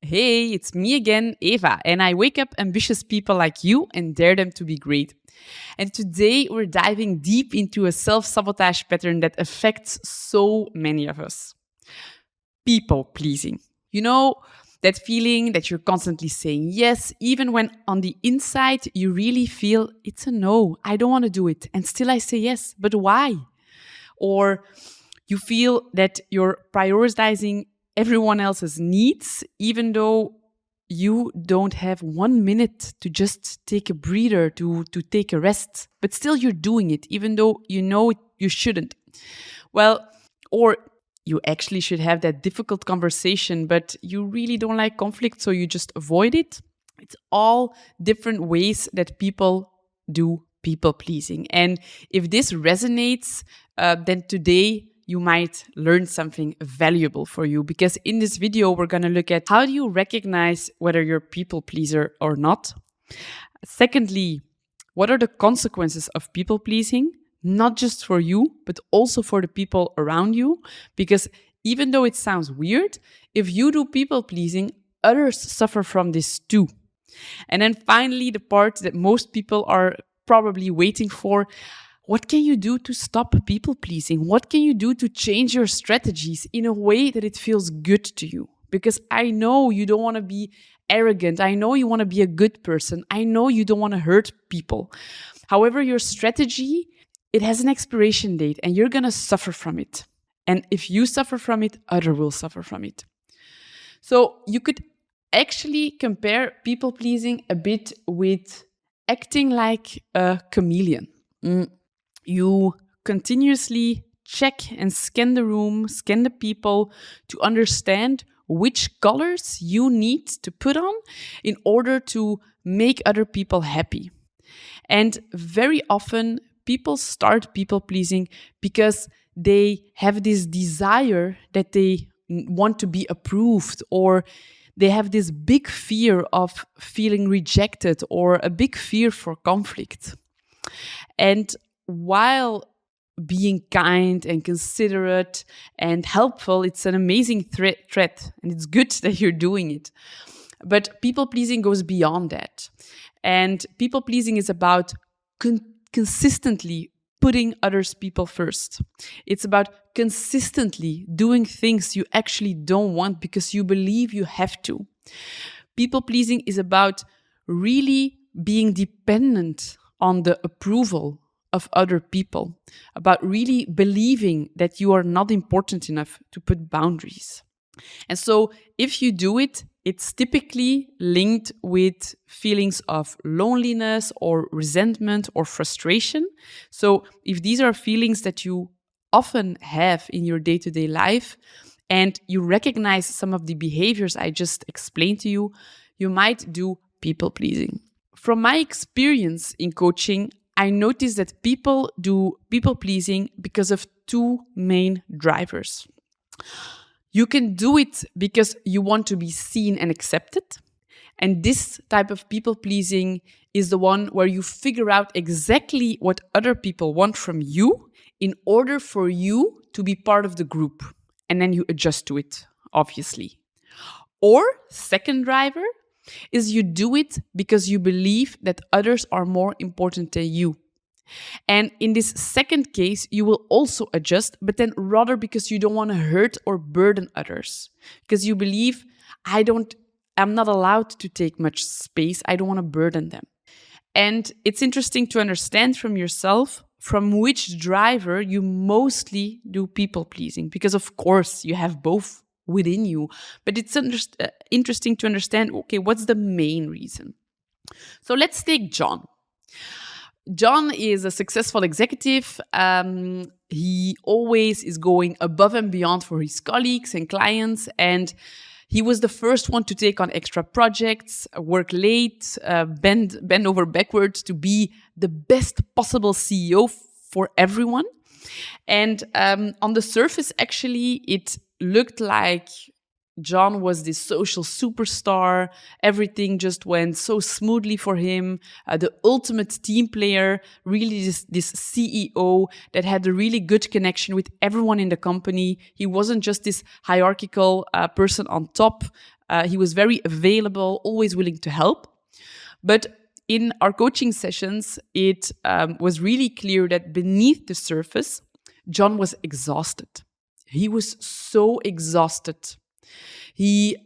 Hey, it's me again, Eva, and I wake up ambitious people like you and dare them to be great. And today we're diving deep into a self-sabotage pattern that affects so many of us. People pleasing. You know, that feeling that you're constantly saying yes, even when on the inside you really feel it's a no, I don't want to do it. And still I say yes, but why? Or you feel that you're prioritizing everyone else's needs, even though you don't have 1 minute to just take a breather, to take a rest, but still you're doing it, even though you know you shouldn't. Well, or you actually should have that difficult conversation, but you really don't like conflict, so you just avoid it. It's all different ways that people do people pleasing. And if this resonates, then today you might learn something valuable for you, because in this video, we're going to look at how do you recognize whether you're a people pleaser or not. Secondly, what are the consequences of people pleasing? Not just for you, but also for the people around you. Because even though it sounds weird, if you do people pleasing, others suffer from this too. And then finally, the part that most people are probably waiting for: what can you do to stop people pleasing? What can you do to change your strategies in a way that it feels good to you? Because I know you don't want to be arrogant. I know you want to be a good person. I know you don't want to hurt people. However, your strategy, it has an expiration date and you're going to suffer from it. And if you suffer from it, others will suffer from it. So you could actually compare people pleasing a bit with acting like a chameleon. You continuously check and scan the room, scan the people to understand which colors you need to put on in order to make other people happy. And very often people start people pleasing because they have this desire that they want to be approved, or they have this big fear of feeling rejected, or a big fear for conflict. And while being kind and considerate and helpful, it's an amazing threat, and it's good that you're doing it. But people pleasing goes beyond that. And people pleasing is about consistently putting others people first. It's about consistently doing things you actually don't want because you believe you have to. People pleasing is about really being dependent on the approval of other people, about really believing that you are not important enough to put boundaries. And so if you do it, it's typically linked with feelings of loneliness or resentment or frustration. So if these are feelings that you often have in your day-to-day life, and you recognize some of the behaviors I just explained to you, you might do people pleasing. From my experience in coaching, I noticed that people do people pleasing because of two main drivers. You can do it because you want to be seen and accepted. And this type of people pleasing is the one where you figure out exactly what other people want from you in order for you to be part of the group. And then you adjust to it, obviously. Or second driver is you do it because you believe that others are more important than you. And in this second case, you will also adjust, but then rather because you don't want to hurt or burden others. Because you believe, I'm not allowed to take much space. I don't want to burden them. And it's interesting to understand from yourself from which driver you mostly do people pleasing. Because of course you have both within you, but it's interesting to understand, okay, what's the main reason? So let's take John. John is a successful executive. He always is going above and beyond for his colleagues and clients. And he was the first one to take on extra projects, work late, bend over backwards to be the best possible CEO for everyone. And on the surface, actually, it looked like John was this social superstar. Everything just went so smoothly for him. The ultimate team player, really this CEO that had a really good connection with everyone in the company. He wasn't just this hierarchical person on top. He was very available, always willing to help. But in our coaching sessions, it was really clear that beneath the surface, John was exhausted. He was so exhausted. He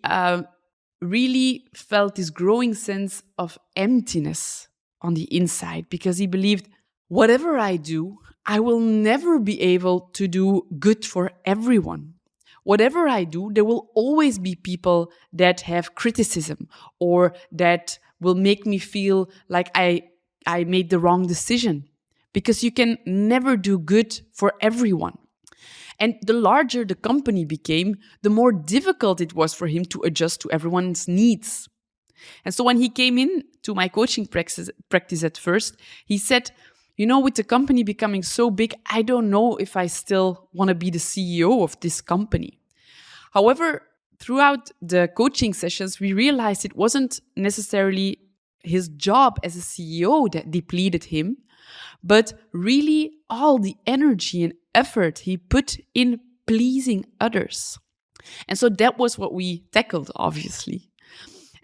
really felt this growing sense of emptiness on the inside because he believed, whatever I do, I will never be able to do good for everyone. Whatever I do, there will always be people that have criticism or that will make me feel like I made the wrong decision, because you can never do good for everyone. And the larger the company became, the more difficult it was for him to adjust to everyone's needs. And so when he came in to my coaching practice at first, he said, with the company becoming so big, I don't know if I still want to be the CEO of this company. However, throughout the coaching sessions, we realized it wasn't necessarily his job as a CEO that depleted him, but really all the energy and effort he put in pleasing others. And so that was what we tackled, obviously.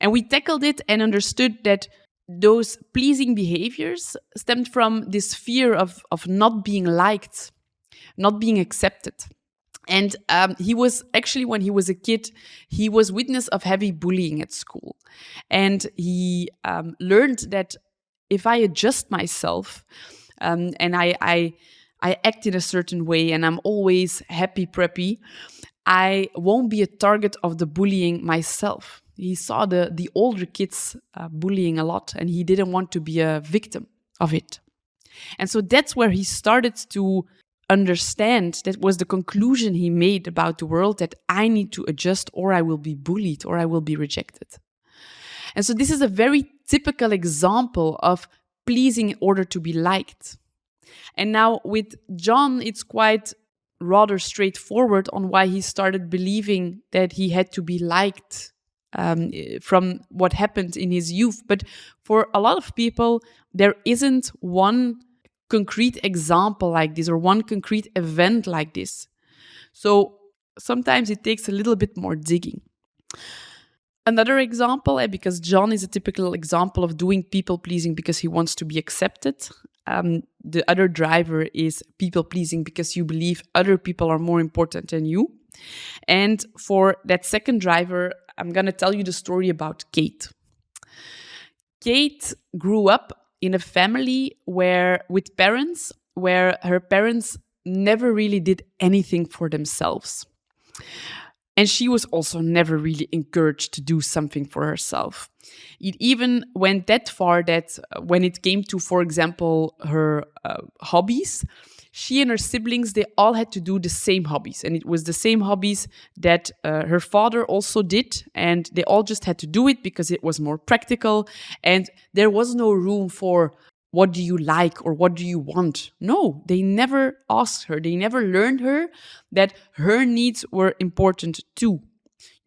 And we tackled it and understood that those pleasing behaviors stemmed from this fear of not being liked, not being accepted. And he was actually, when he was a kid, he was witness of heavy bullying at school. And he learned that if I adjust myself and I act in a certain way and I'm always happy preppy, I won't be a target of the bullying myself. He saw the older kids bullying a lot, and he didn't want to be a victim of it. And so that's where he started to understand, that was the conclusion he made about the world, that I need to adjust or I will be bullied or I will be rejected. And so this is a very typical example of pleasing in order to be liked. And now with John, it's quite rather straightforward on why he started believing that he had to be liked from what happened in his youth. But for a lot of people, there isn't one concrete example like this or one concrete event like this. So sometimes it takes a little bit more digging. Another example, because John is a typical example of doing people-pleasing because he wants to be accepted. The other driver is people-pleasing because you believe other people are more important than you. And for that second driver, I'm going to tell you the story about Kate. Kate grew up in a family with parents where her parents never really did anything for themselves. And she was also never really encouraged to do something for herself. It even went that far that when it came to, for example, her hobbies, she and her siblings, they all had to do the same hobbies. And it was the same hobbies that her father also did. And they all just had to do it because it was more practical. And there was no room for, what do you like or what do you want? No, they never asked her. They never learned her that her needs were important too.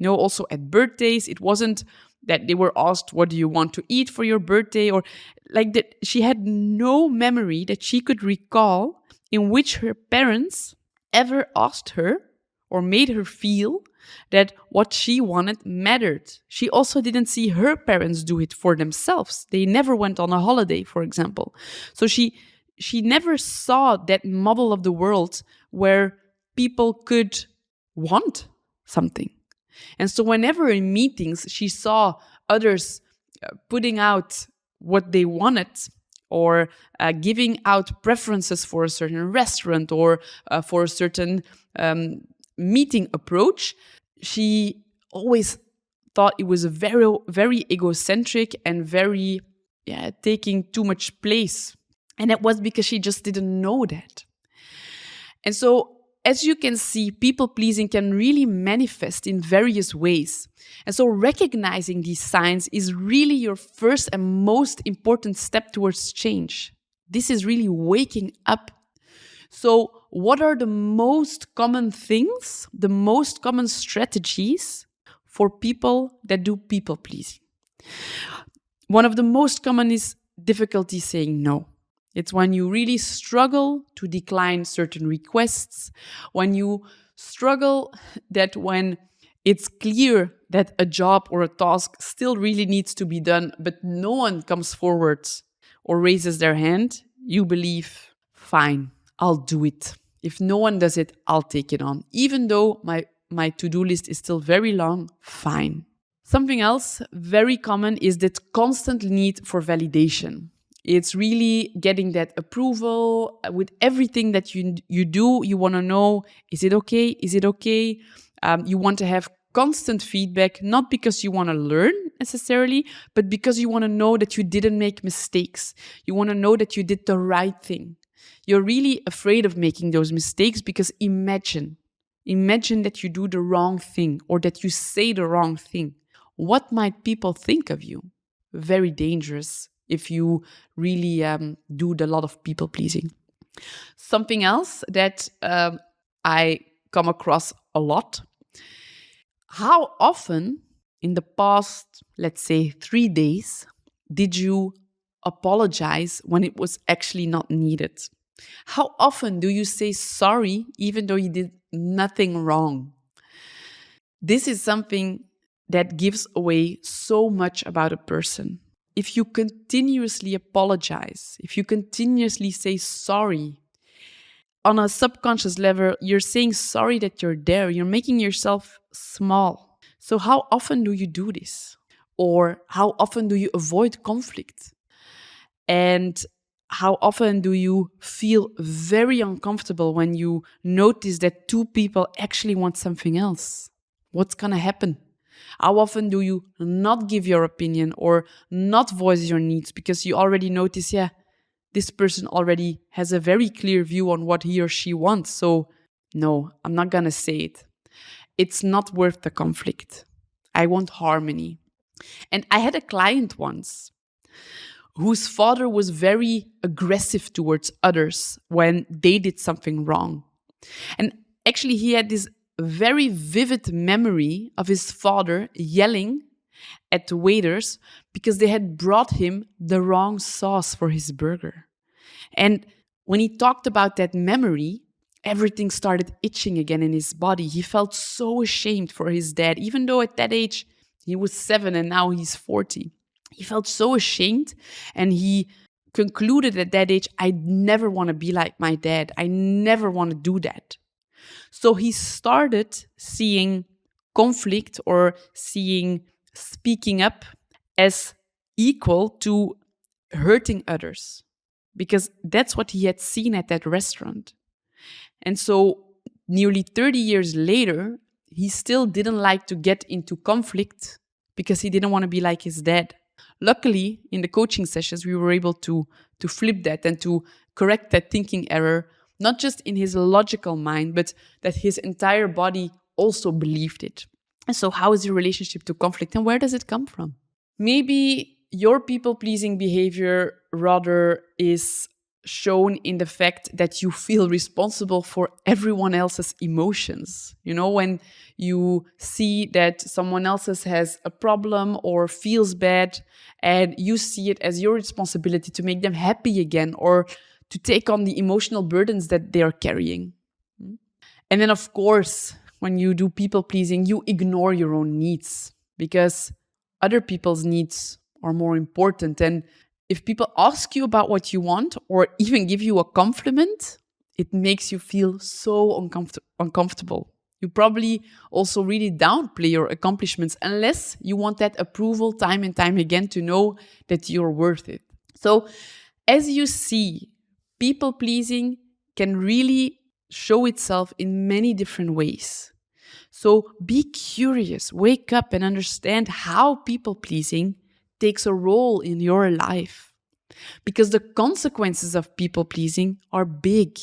Also at birthdays, it wasn't that they were asked, what do you want to eat for your birthday? Or like that. She had no memory that she could recall in which her parents ever asked her or made her feel that what she wanted mattered. She also didn't see her parents do it for themselves. They never went on a holiday, for example. So she never saw that model of the world where people could want something. And so whenever in meetings she saw others putting out what they wanted, or giving out preferences for a certain restaurant or for a certain meeting approach, she always thought it was a very, very egocentric and very taking too much place. And that was because she just didn't know that. And so, as you can see, people-pleasing can really manifest in various ways. And so recognizing these signs is really your first and most important step towards change. This is really waking up. So what are the most common things, the most common strategies for people that do people pleasing. One of the most common is difficulty saying no. It's when you really struggle to decline certain requests, when you struggle that when it's clear that a job or a task still really needs to be done, but no one comes forward or raises their hand, you believe, fine, I'll do it. If no one does it, I'll take it on. Even though my to-do list is still very long, fine. Something else very common is that constant need for validation. It's really getting that approval with everything that you do. You want to know, is it okay? Is it okay? You want to have constant feedback, not because you want to learn necessarily, but because you want to know that you didn't make mistakes. You want to know that you did the right thing. You're really afraid of making those mistakes because imagine that you do the wrong thing or that you say the wrong thing. What might people think of you? Very dangerous if you really do a lot of people pleasing. Something else that I come across a lot. How often in the past, let's say 3 days, did you apologize when it was actually not needed? How often do you say sorry even though you did nothing wrong? This is something that gives away so much about a person. If you continuously apologize, if you continuously say sorry, on a subconscious level, you're saying sorry that you're there. You're making yourself small. So how often do you do this? Or how often do you avoid conflict? And how often do you feel very uncomfortable when you notice that two people actually want something else? What's going to happen? How often do you not give your opinion or not voice your needs because you already notice, this person already has a very clear view on what he or she wants. So no, I'm not going to say it. It's not worth the conflict. I want harmony. And I had a client once whose father was very aggressive towards others when they did something wrong. And actually, he had this very vivid memory of his father yelling at the waiters because they had brought him the wrong sauce for his burger. And when he talked about that memory, everything started itching again in his body. He felt so ashamed for his dad, even though at that age he was 7 and now he's 40. He felt so ashamed, and he concluded at that age, I never want to be like my dad. I never want to do that. So he started seeing conflict or seeing speaking up as equal to hurting others, because that's what he had seen at that restaurant. And so nearly 30 years later, he still didn't like to get into conflict because he didn't want to be like his dad. Luckily, in the coaching sessions, we were able to flip that and to correct that thinking error, not just in his logical mind, but that his entire body also believed it. And so how is your relationship to conflict, and where does it come from? Maybe your people-pleasing behavior rather is shown in the fact that you feel responsible for everyone else's emotions. You know, when you see that someone else has a problem or feels bad, and you see it as your responsibility to make them happy again or to take on the emotional burdens that they are carrying. And then, of course, when you do people-pleasing, you ignore your own needs because other people's needs are more important. And if people ask you about what you want or even give you a compliment, it makes you feel so uncomfortable. You probably also really downplay your accomplishments unless you want that approval time and time again to know that you're worth it. So as you see, people-pleasing can really show itself in many different ways. So be curious, wake up and understand how people-pleasing takes a role in your life. Because the consequences of people-pleasing are big.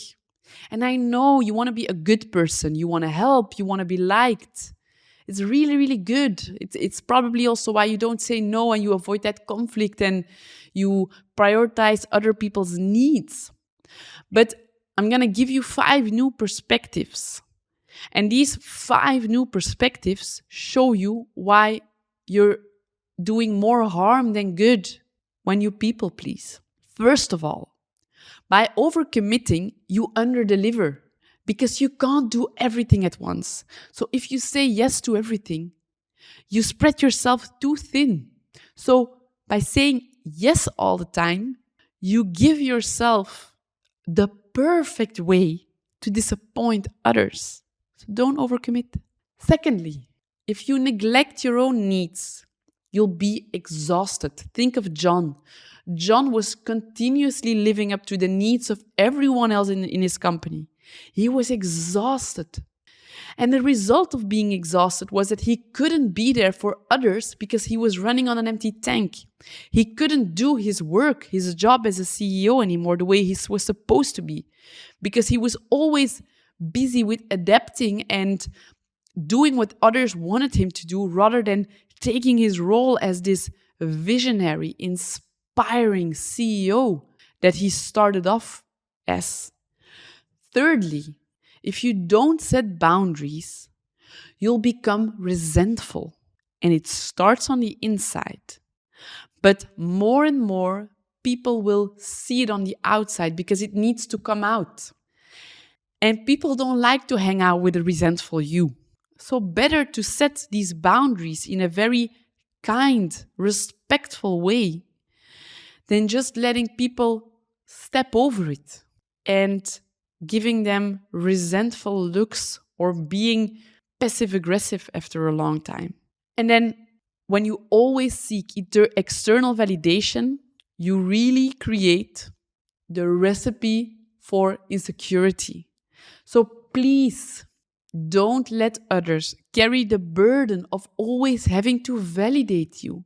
And I know you want to be a good person, you want to help, you want to be liked. It's really, really good. It's probably also why you don't say no and you avoid that conflict and you prioritize other people's needs. But I'm going to give you 5 new perspectives. And these 5 new perspectives show you why you're doing more harm than good when you people please. First of all, by overcommitting, you underdeliver because you can't do everything at once. So if you say yes to everything, you spread yourself too thin. So by saying yes all the time, you give yourself the perfect way to disappoint others. So don't overcommit. Secondly, if you neglect your own needs, you'll be exhausted. Think of John. John was continuously living up to the needs of everyone else in his company. He was exhausted. And the result of being exhausted was that he couldn't be there for others because he was running on an empty tank. He couldn't do his work, his job as a CEO anymore the way he was supposed to be, because he was always busy with adapting and doing what others wanted him to do rather than taking his role as this visionary, inspiring CEO that he started off as. Thirdly, if you don't set boundaries, you'll become resentful, and it starts on the inside. But more and more, people will see it on the outside because it needs to come out. And people don't like to hang out with a resentful you. So better to set these boundaries in a very kind, respectful way than just letting people step over it and giving them resentful looks or being passive-aggressive after a long time. And then when you always seek external validation, you really create the recipe for insecurity. So please don't let others carry the burden of always having to validate you.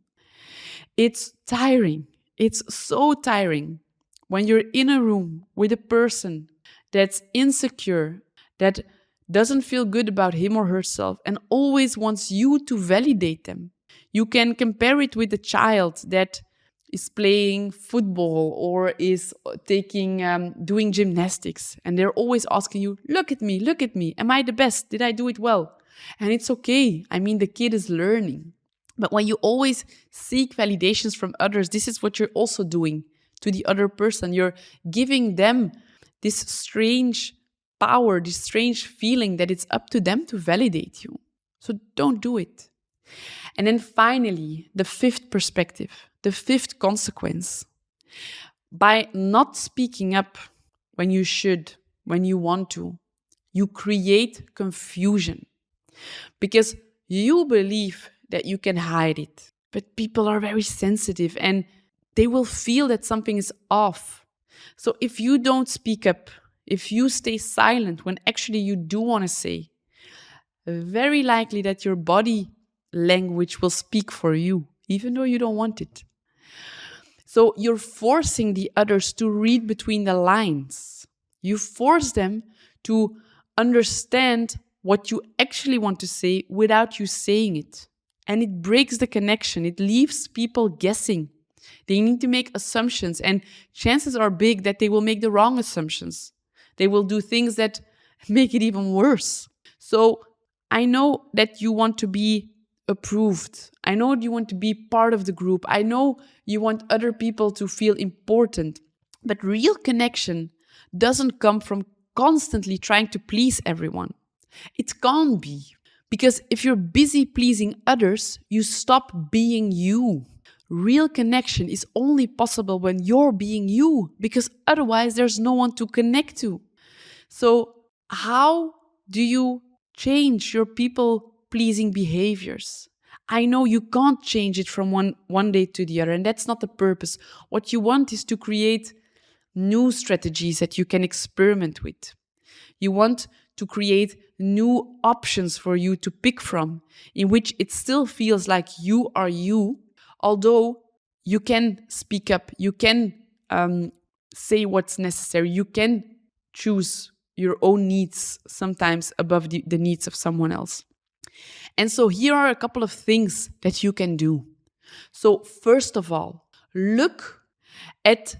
It's tiring. It's so tiring when you're in a room with a person that's insecure, that doesn't feel good about him or herself and always wants you to validate them. You can compare it with a child that is playing football or is doing gymnastics, and they're always asking you, look at me, am I the best? Did I do it well? And it's okay. I mean, the kid is learning. But when you always seek validations from others, this is what you're also doing to the other person. You're giving them this strange power, this strange feeling that it's up to them to validate you. So don't do it. And then finally, the 5th perspective, the 5th consequence. By not speaking up when you should, when you want to, you create confusion because you believe that you can hide it. But people are very sensitive and they will feel that something is off. So if you don't speak up, if you stay silent when actually you do want to say, very likely that your body language will speak for you, even though you don't want it. So you're forcing the others to read between the lines. You force them to understand what you actually want to say without you saying it. And it breaks the connection. It leaves people guessing. They need to make assumptions, and chances are big that they will make the wrong assumptions. They will do things that make it even worse. So I know that you want to be approved. I know you want to be part of the group. I know you want other people to feel important. But real connection doesn't come from constantly trying to please everyone. It can't be. Because if you're busy pleasing others, you stop being you. Real connection is only possible when you're being you, because otherwise there's no one to connect to. So how do you change your people-pleasing behaviors? I know you can't change it from one day to the other, and that's not the purpose. What you want is to create new strategies that you can experiment with. You want to create new options for you to pick from, in which it still feels like you are you, although you can speak up, you can say what's necessary, you can choose your own needs sometimes above the needs of someone else. And so here are a couple of things that you can do. So first of all, look at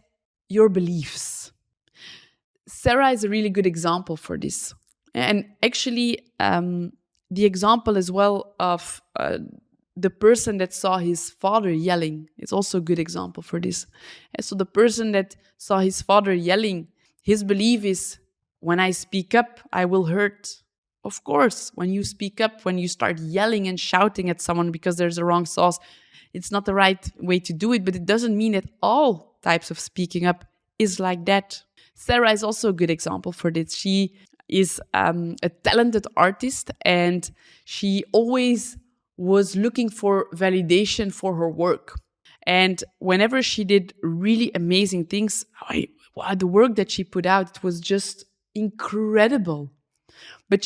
your beliefs. Sarah is a really good example for this. And actually, the example as well of the person that saw his father yelling, it's also a good example for this. And so the person that saw his father yelling, his belief is, when I speak up, I will hurt. Of course, when you speak up, when you start yelling and shouting at someone because there's a wrong sauce, it's not the right way to do it, but it doesn't mean that all types of speaking up is like that. Sarah is also a good example for this. She is a talented artist, and she always was looking for validation for her work. And whenever she did really amazing things, wow, the work that she put out, it was just incredible. But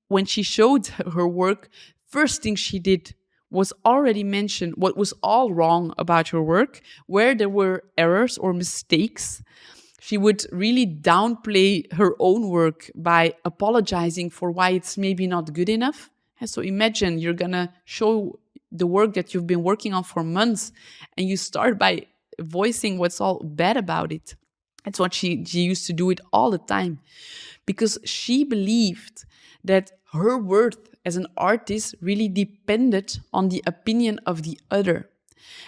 when she showed her work, first thing she did was already mention what was all wrong about her work, where there were errors or mistakes. She would really downplay her own work by apologizing for why it's maybe not good enough. And so imagine you're going to show the work that you've been working on for months, and you start by voicing what's all bad about it. That's what she used to do it all the time, because she believed that her worth as an artist really depended on the opinion of the other.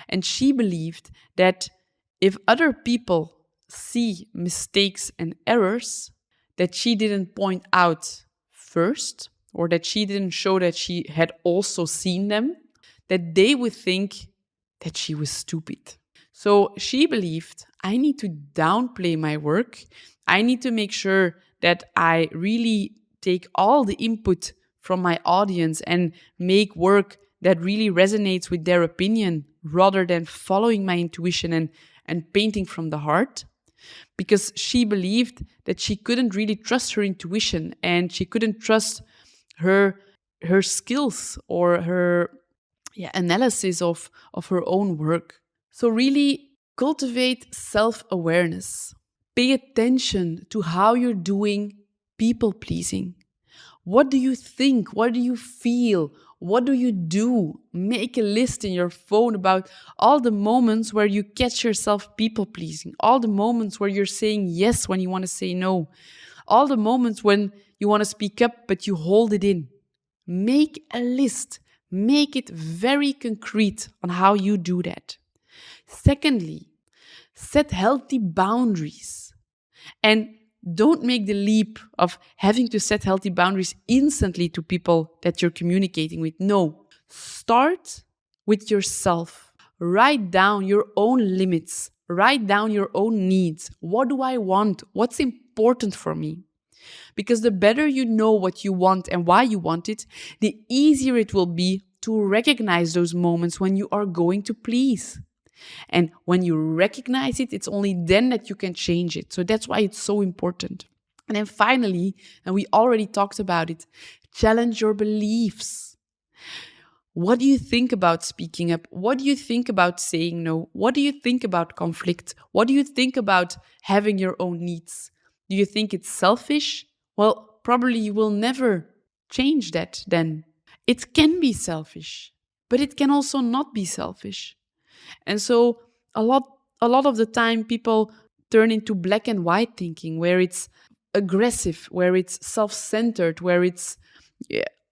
And she believed that if other people see mistakes and errors that she didn't point out first, or that she didn't show that she had also seen them, that they would think that she was stupid. So she believed, I need to downplay my work. I need to make sure that I really take all the input from my audience and make work that really resonates with their opinion, rather than following my intuition and painting from the heart. Because she believed that she couldn't really trust her intuition, and she couldn't trust her skills or her analysis of her own work. So really cultivate self-awareness. Pay attention to how you're doing people-pleasing. What do you think? What do you feel? What do you do? Make a list in your phone about all the moments where you catch yourself people-pleasing, all the moments where you're saying yes when you want to say no, all the moments when you want to speak up but you hold it in. Make a list. Make it very concrete on how you do that. Secondly, set healthy boundaries. And don't make the leap of having to set healthy boundaries instantly to people that you're communicating with. No, start with yourself. Write down your own limits. Write down your own needs. What do I want? What's important for me? Because the better you know what you want and why you want it, the easier it will be to recognize those moments when you are going to please. And when you recognize it, it's only then that you can change it. So that's why it's so important. And then finally, and we already talked about it, challenge your beliefs. What do you think about speaking up? What do you think about saying no? What do you think about conflict? What do you think about having your own needs? Do you think it's selfish? Well, probably you will never change that then. It can be selfish, but it can also not be selfish. And so a lot of the time people turn into black and white thinking, where it's aggressive, where it's self-centered, where it's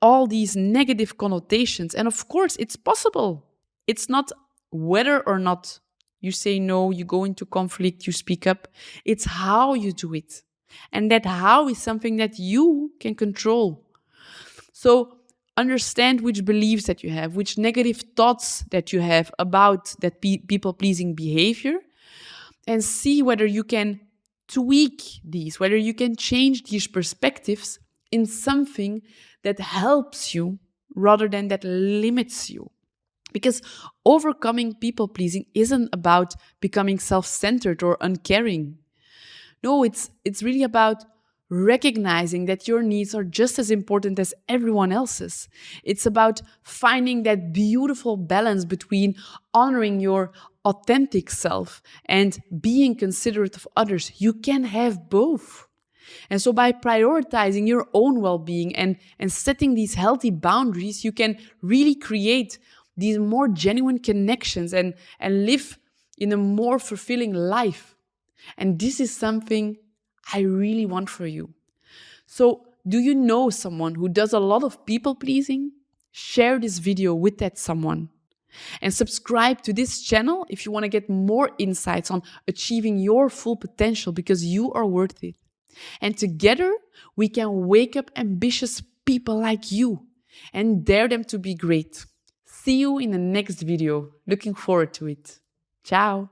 all these negative connotations. And of course, it's possible. It's not whether or not you say no, you go into conflict, you speak up. It's how you do it. And that how is something that you can control. So understand which beliefs that you have, which negative thoughts that you have about that people-pleasing behavior, and see whether you can tweak these, whether you can change these perspectives in something that helps you rather than that limits you. Because overcoming people-pleasing isn't about becoming self-centered or uncaring. No, it's really about recognizing that your needs are just as important as everyone else's. It's about finding that beautiful balance between honoring your authentic self and being considerate of others. You can have both. And so by prioritizing your own well-being and setting these healthy boundaries, you can really create these more genuine connections and live in a more fulfilling life. And this is something I really want for you. So do you know someone who does a lot of people pleasing? Share this video with that someone. And subscribe to this channel if you want to get more insights on achieving your full potential, because you are worth it. And together, we can wake up ambitious people like you and dare them to be great. See you in the next video. Looking forward to it. Ciao.